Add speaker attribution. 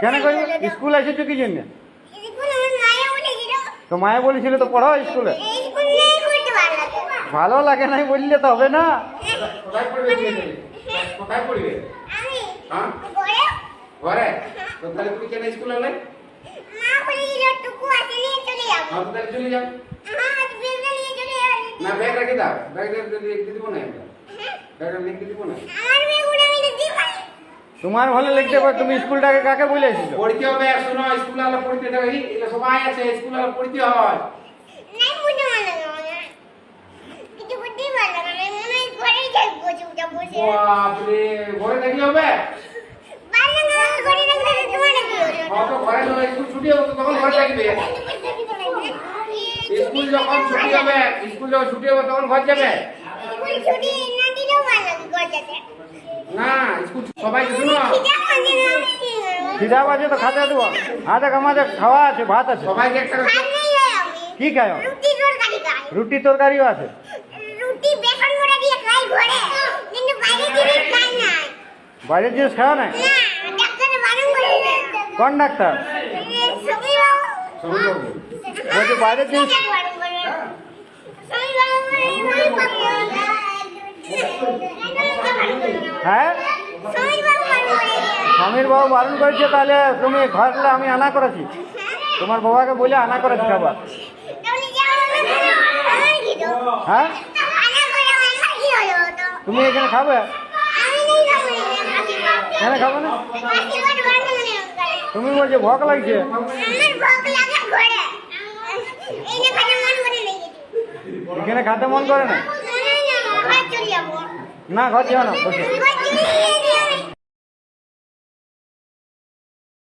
Speaker 1: কেন করবে? স্কুল এসেছো কি জন্য? তো মায়ে বলেছিল তো পড়ো স্কুলে। ভালো লাগে নাই বললে তো হবে না।
Speaker 2: কোথায় পড়বে? কোথায় পড়বে? হ্যাঁ ঘরে। তো তাহলে তুমি কেন স্কুলে এলে? হ্যাঁ তাহলে চলে যাও। না ব্যাগ রেখে দাও, ব্যাগ লিখতে দিব না, ব্যাগ লিখতে দিব না।
Speaker 1: তোমার ভালো লিখতে পারো, তুমি স্কুলটাকে কাকে বলে এসেছো?
Speaker 2: পড়তে হবে, শোনো স্কুল আলো পড়তে দেবে, এটা সবাই আছে, স্কুল আলো পড়তে হয়। বাপরে ঘরে থাকি হবে? তো ঘরে নয়, স্কুল ছুটি হবে তো তখন ঘরে থাকবে। স্কুল যখন ছুটি হবে, স্কুল যখন ছুটি হবে তখন ঘর যাবে না। স্কুল সবাইকে শোনো,
Speaker 1: খিদা বাজে তো খাতে দেবো। হাতে আমাদের খাওয়া আছে, ভাত আছে।
Speaker 2: সবাইকে একটা
Speaker 1: কি খায়? রুটি তরকারিও আছে। বাইরের জিনিস খাওয়া নাই? কোন ডাক্তার বলছে বাইরের জিনিস? হ্যাঁ স্বামীর বাবু বারণ করেছে, তাহলে তুমি ঘরে আমি আনা করেছি, তোমার বাবাকে বলে আনা করেছি খাবার। হ্যাঁ তুমি এখানে খাবে? কেন খাবে না? তুমি বলছো ভোক লাগছে। এখানে খাতে মন করে না? না ঘর যাও না, বসে